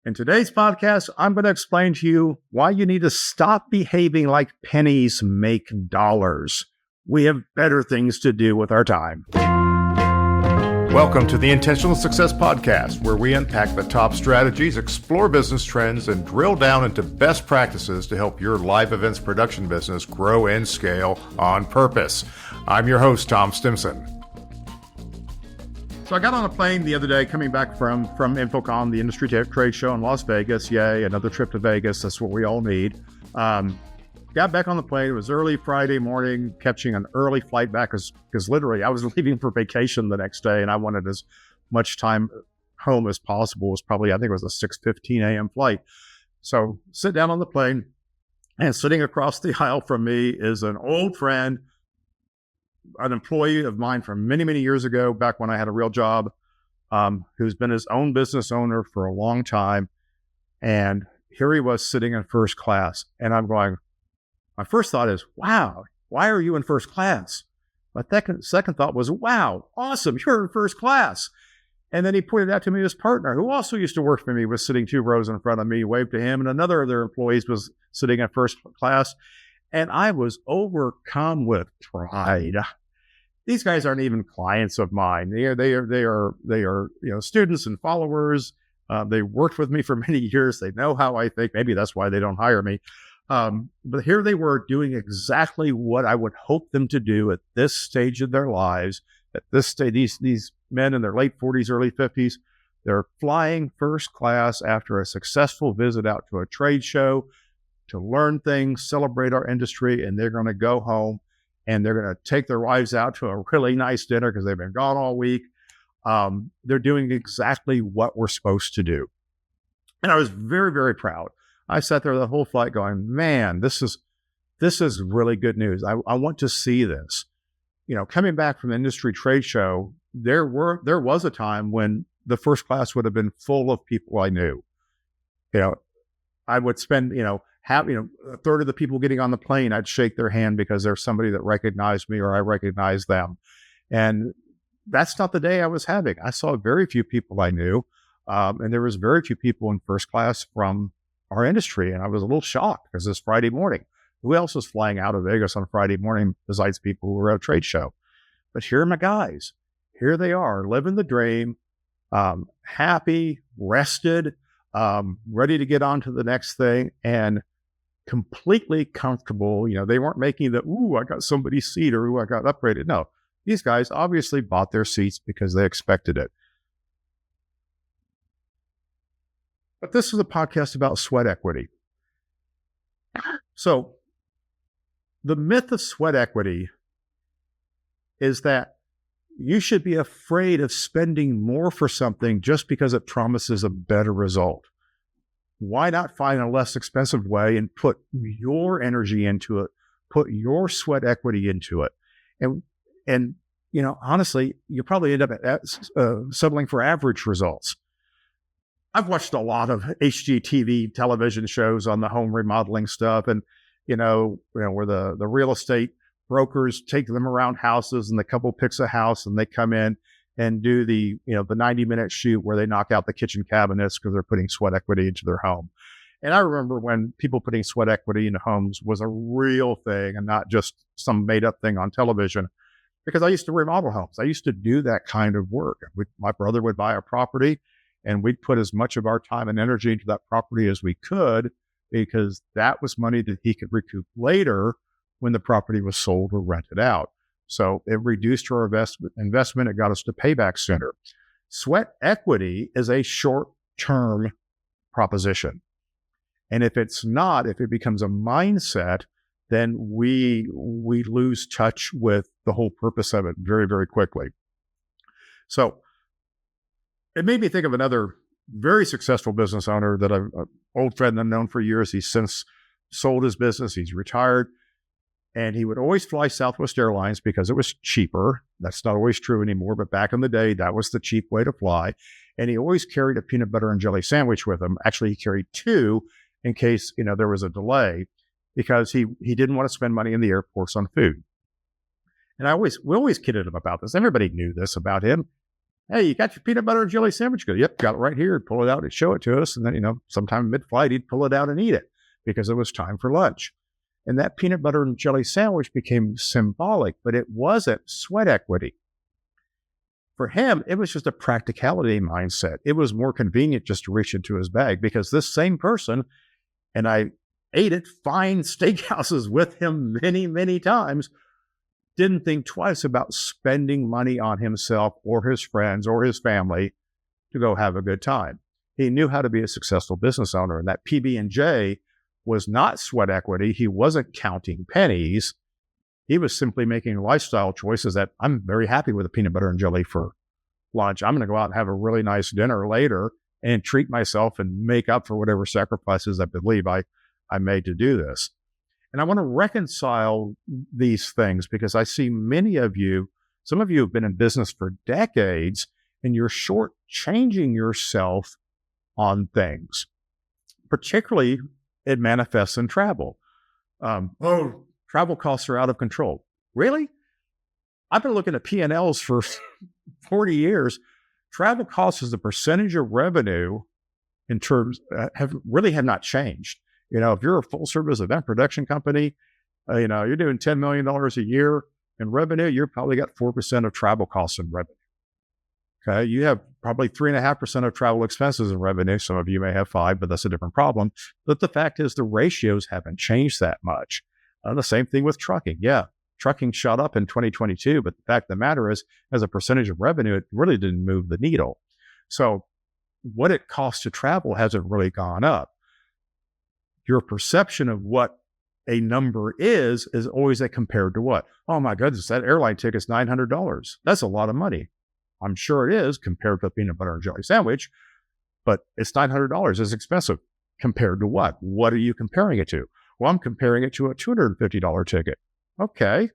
In today's podcast, I'm going to explain to you why you need to stop behaving like pennies make dollars. We have better things to do with our time. Welcome to the Intentional Success Podcast, where we unpack the top strategies, explore business trends, and drill down into best practices to help your live events production business grow and scale on purpose. I'm your host, Tom Stimson. So I got on a plane the other day coming back from InfoComm, the industry trade show in Las Vegas. Yay, another trip to Vegas. That's what we all need. Got back on the plane. It was early Friday morning, catching an early flight back because literally I was leaving for vacation the next day and I wanted as much time home as possible. It was probably, I think it was a 6:15 a.m. flight. So sit down on the plane, and sitting across the aisle from me is an old friend, an employee of mine from many, many years ago, back when I had a real job, who's been his own business owner for a long time. And here he was sitting in first class. And I'm going, my first thought is, wow, why are you in first class? My second thought was, wow, awesome, you're in first class. And then he pointed out to me his partner, who also used to work for me, was sitting 2 rows in front of me, waved to him, and another of their employees was sitting in first class. And I was overcome with pride. These guys aren't even clients of mine. They are students and followers. They worked with me for many years. They know how I think. Maybe that's why they don't hire me. But here they were doing exactly what I would hope them to do at this stage of their lives. At this stage, these men in their late 40s, early 50s, they're flying first class after a successful visit out to a trade show to learn things, celebrate our industry, and they're going to go home and they're going to take their wives out to a really nice dinner because they've been gone all week. They're doing exactly what we're supposed to do. And I was very, very proud. I sat there the whole flight going, man, this is really good news. I want to see this. You know, coming back from the industry trade show, there was a time when the first class would have been full of people I knew. You know, I would spend, a third of the people getting on the plane, I'd shake their hand because there's somebody that recognized me or I recognized them. And that's not the day I was having. I saw very few people I knew. And there was very few people in first class from our industry. And I was a little shocked because it's Friday morning. Who else is flying out of Vegas on Friday morning besides people who were at a trade show? But here are my guys. Here they are, living the dream, happy, rested, ready to get on to the next thing, and completely comfortable. You know, they weren't making the, ooh, I got somebody's seat, or ooh, I got upgraded. No, these guys obviously bought their seats because they expected it. But this is a podcast about sweat equity. So the myth of sweat equity is that you should be afraid of spending more for something just because it promises a better result. Why not find a less expensive way and put your energy into it, put your sweat equity into it? And honestly, you probably end up settling for average results. I've watched a lot of HGTV television shows on the home remodeling stuff, and where the real estate brokers take them around houses, and the couple picks a house, and they come in and do the 90-minute shoot where they knock out the kitchen cabinets because they're putting sweat equity into their home. And I remember when people putting sweat equity into homes was a real thing and not just some made-up thing on television. Because I used to remodel homes. I used to do that kind of work. My brother would buy a property, and we'd put as much of our time and energy into that property as we could, because that was money that he could recoup later when the property was sold or rented out. So it reduced our investment. It got us to payback sooner. Sweat equity is a short-term proposition. And if it becomes a mindset, then we lose touch with the whole purpose of it very, very quickly. So it made me think of another very successful business owner that an old friend I've known for years. He's since sold his business. He's retired. And he would always fly Southwest Airlines because it was cheaper. That's not always true anymore, but back in the day, that was the cheap way to fly. And he always carried a peanut butter and jelly sandwich with him. Actually, he carried 2 in case, there was a delay, because he didn't want to spend money in the airports on food. And we always kidded him about this. Everybody knew this about him. Hey, you got your peanut butter and jelly sandwich? Go, yep, got it right here. Pull it out and show it to us. And then, sometime mid-flight, he'd pull it out and eat it because it was time for lunch. And that peanut butter and jelly sandwich became symbolic, but it wasn't sweat equity. For him, it was just a practicality mindset. It was more convenient just to reach into his bag because this same person, and I ate at fine steakhouses with him many, many times, didn't think twice about spending money on himself or his friends or his family to go have a good time. He knew how to be a successful business owner, and that PB&J was not sweat equity. He wasn't counting pennies. He was simply making lifestyle choices that I'm very happy with a peanut butter and jelly for lunch. I'm going to go out and have a really nice dinner later and treat myself and make up for whatever sacrifices I believe I made to do this. And I want to reconcile these things because I see many of you, some of you have been in business for decades, and you're shortchanging yourself on things. Particularly, it manifests in travel. Travel costs are out of control. Really? I've been looking at P&Ls for 40 years. Travel costs as a percentage of revenue in terms have not changed. If you're a full service event production company, you're doing $10 million a year in revenue, you've probably got 4% of travel costs in revenue. Okay. You have probably 3.5% of travel expenses in revenue. Some of you may have 5%, but that's a different problem. But the fact is the ratios haven't changed that much. The same thing with trucking. Yeah. Trucking shot up in 2022, but the fact of the matter is, as a percentage of revenue, it really didn't move the needle. So what it costs to travel hasn't really gone up. Your perception of what a number is always compared to what? Oh my goodness, that airline ticket's $900. That's a lot of money. I'm sure it is compared to a peanut butter and jelly sandwich, but it's $900. It's expensive. Compared to what? What are you comparing it to? Well, I'm comparing it to a $250 ticket. Okay.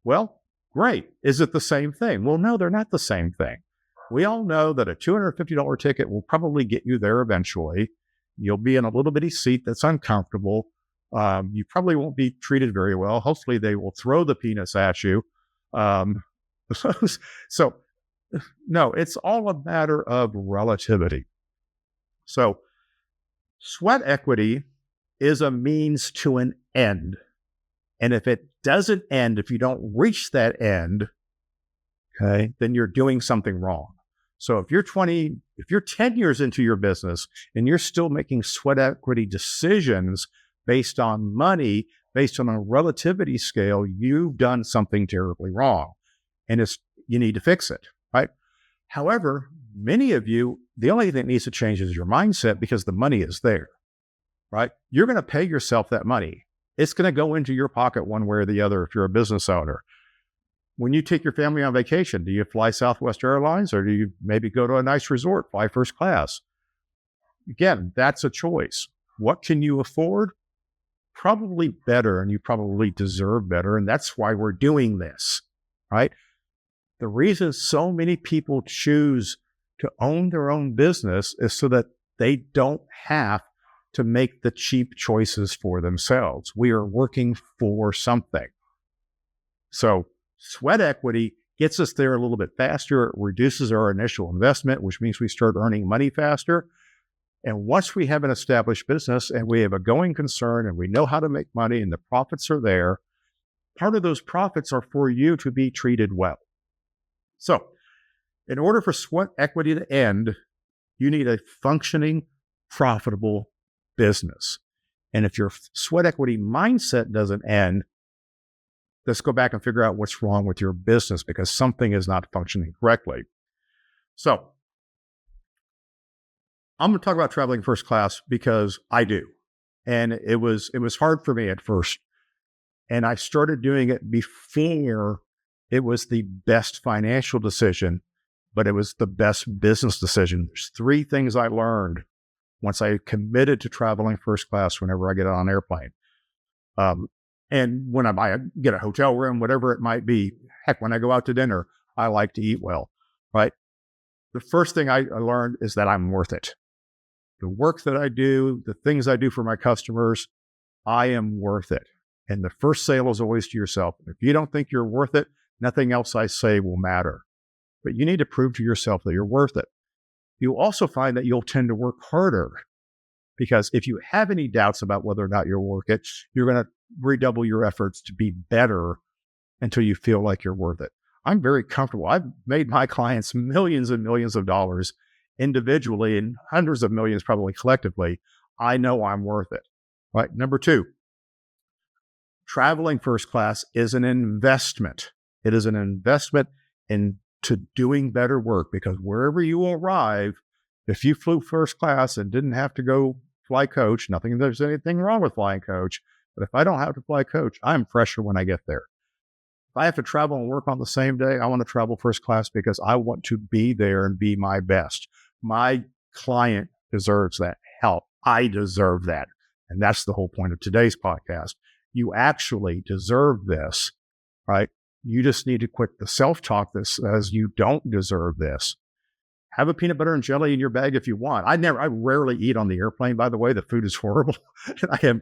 Well, great. Is it the same thing? Well, no, they're not the same thing. We all know that a $250 ticket will probably get you there eventually. You'll be in a little bitty seat that's uncomfortable. You probably won't be treated very well. Hopefully they will throw the peanuts at you. So no, it's all a matter of relativity. So sweat equity is a means to an end. And if it doesn't end, if you don't reach that end, okay, then you're doing something wrong. So if you're 10 years into your business and you're still making sweat equity decisions based on money, based on a relativity scale, you've done something terribly wrong. And you need to fix it, right? However, many of you, the only thing that needs to change is your mindset because the money is there, right? You're going to pay yourself that money. It's going to go into your pocket one way or the other if you're a business owner. When you take your family on vacation, do you fly Southwest Airlines or do you maybe go to a nice resort, fly first class? Again, that's a choice. What can you afford? Probably better, and you probably deserve better. And that's why we're doing this, right? The reason so many people choose to own their own business is so that they don't have to make the cheap choices for themselves. We are working for something. So sweat equity gets us there a little bit faster. It reduces our initial investment, which means we start earning money faster. And once we have an established business and we have a going concern and we know how to make money and the profits are there, part of those profits are for you to be treated well. So in order for sweat equity to end, you need a functioning, profitable business. And if your sweat equity mindset doesn't end, let's go back and figure out what's wrong with your business because something is not functioning correctly. So I'm going to talk about traveling first class because I do. And it was hard for me at first. And I started doing it before it was the best financial decision, but it was the best business decision. There's 3 things I learned once I committed to traveling first class whenever I get on an airplane. And when I get a hotel room, whatever it might be, heck, when I go out to dinner, I like to eat well, right? The first thing I learned is that I'm worth it. The work that I do, the things I do for my customers, I am worth it. And the first sale is always to yourself. If you don't think you're worth it, nothing else I say will matter. but you need to prove to yourself that you're worth it. You'll also find that you'll tend to work harder, because if you have any doubts about whether or not you're worth it, you're going to redouble your efforts to be better until you feel like you're worth it. I'm very comfortable. I've made my clients millions and millions of dollars individually and hundreds of millions probably collectively. I know I'm worth it. Right. Number 2, traveling first class is an investment. It is an investment into doing better work, because wherever you arrive, if you flew first class and didn't have to go fly coach, there's anything wrong with flying coach, but if I don't have to fly coach, I'm fresher when I get there. If I have to travel and work on the same day, I want to travel first class because I want to be there and be my best. My client deserves that. Hell, I deserve that. And that's the whole point of today's podcast. You actually deserve this, right? You just need to quit the self-talk that says you don't deserve this. Have a peanut butter and jelly in your bag if you want. I rarely eat on the airplane, by the way. The food is horrible. I have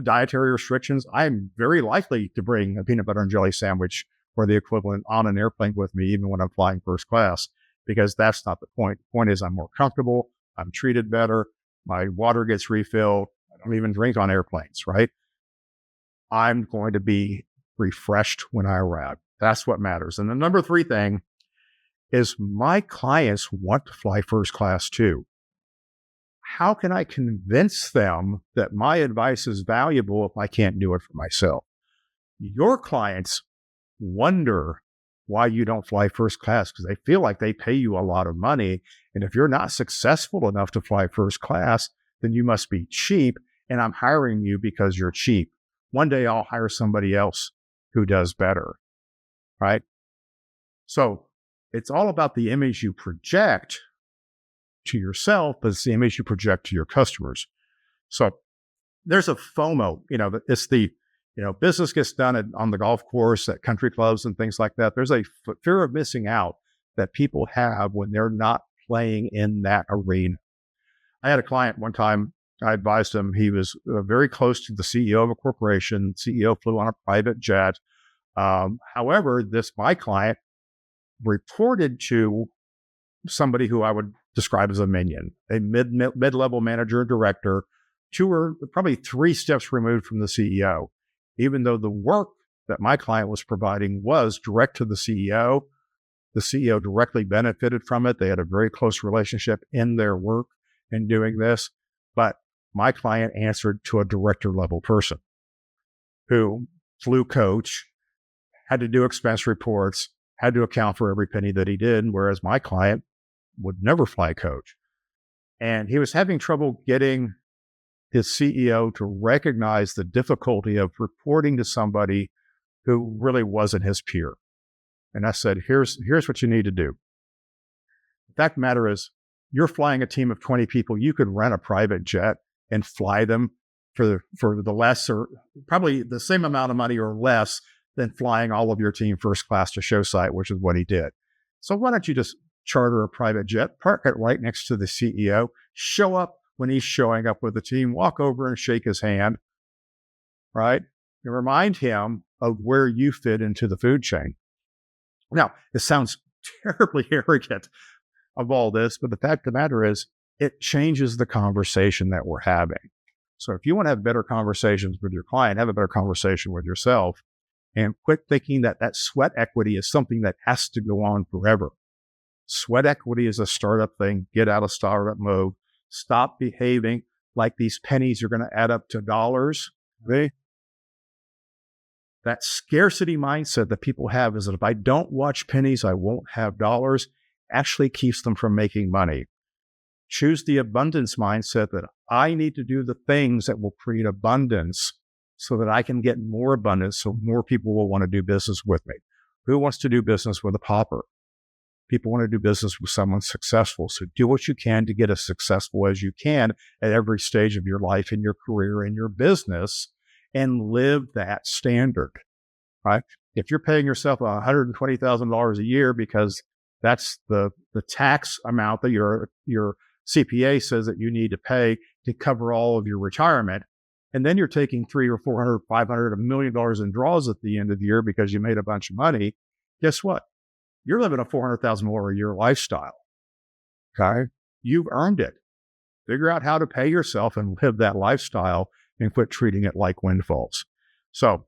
dietary restrictions. I'm very likely to bring a peanut butter and jelly sandwich or the equivalent on an airplane with me, even when I'm flying first class, because that's not the point. The point is I'm more comfortable. I'm treated better. My water gets refilled. I don't even drink on airplanes, right? I'm going to be refreshed when I arrive. That's what matters. And the number 3 thing is my clients want to fly first class too. How can I convince them that my advice is valuable if I can't do it for myself? Your clients wonder why you don't fly first class because they feel like they pay you a lot of money. And if you're not successful enough to fly first class, then you must be cheap. And I'm hiring you because you're cheap. One day I'll hire somebody else who does better, right? So it's all about the image you project to yourself, but it's the image you project to your customers. So there's a FOMO, it's the, business gets done on the golf course at country clubs and things like that. There's a fear of missing out that people have when they're not playing in that arena. I had a client one time, I advised him, he was very close to the CEO of a corporation. CEO flew on a private jet. However, my client reported to somebody who I would describe as a minion, a mid-level manager or director, 2 or probably 3 steps removed from the CEO. Even though the work that my client was providing was direct to the CEO directly benefited from it. They had a very close relationship in their work in doing this. But my client answered to a director level person who flew coach, had to do expense reports, had to account for every penny that he did, whereas my client would never fly coach. And he was having trouble getting his CEO to recognize the difficulty of reporting to somebody who really wasn't his peer. And I said, here's what you need to do. The fact of the matter is, you're flying a team of 20 people. You could rent a private jet and fly them for the less, or probably the same amount of money or less than flying all of your team first class to show site, which is what he did. So why don't you just charter a private jet, park it right next to the CEO, show up when he's showing up with the team, walk over and shake his hand, right? And remind him of where you fit into the food chain. Now, it sounds terribly arrogant of all this, but the fact of the matter is, it changes the conversation that we're having. So if you want to have better conversations with your client, have a better conversation with yourself, and quit thinking that sweat equity is something that has to go on forever. Sweat equity is a startup thing. Get out of startup mode. Stop behaving like these pennies are going to add up to dollars. Okay? That scarcity mindset that people have is that if I don't watch pennies, I won't have dollars, actually keeps them from making money. Choose the abundance mindset that I need to do the things that will create abundance so that I can get more abundance, so more people will want to do business with me. Who wants to do business with a pauper? People want to do business with someone successful. So do what you can to get as successful as you can at every stage of your life, in your career, in your business, and live that standard, right? If you're paying yourself $120,000 a year because that's the tax amount that your CPA says that you need to pay to cover all of your retirement, and then you're taking $300 or $400, $500, $1 million in draws at the end of the year because you made a bunch of money, guess what? You're living a $400,000 a year lifestyle. Okay. You've earned it. Figure out how to pay yourself and live that lifestyle and quit treating it like windfalls. So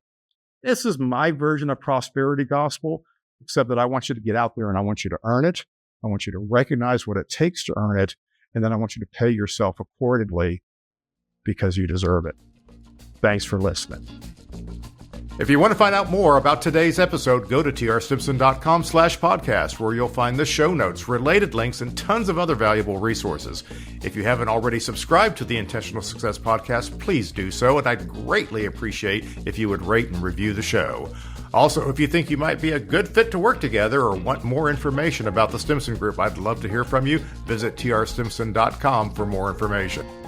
this is my version of prosperity gospel, except that I want you to get out there and I want you to earn it. I want you to recognize what it takes to earn it. And then I want you to pay yourself accordingly because you deserve it. Thanks for listening. If you want to find out more about today's episode, go to trstimson.com/podcast, where you'll find the show notes, related links, and tons of other valuable resources. If you haven't already subscribed to the Intentional Success Podcast, please do so, and I'd greatly appreciate if you would rate and review the show. Also, if you think you might be a good fit to work together or want more information about the Stimson Group, I'd love to hear from you. Visit trstimson.com for more information.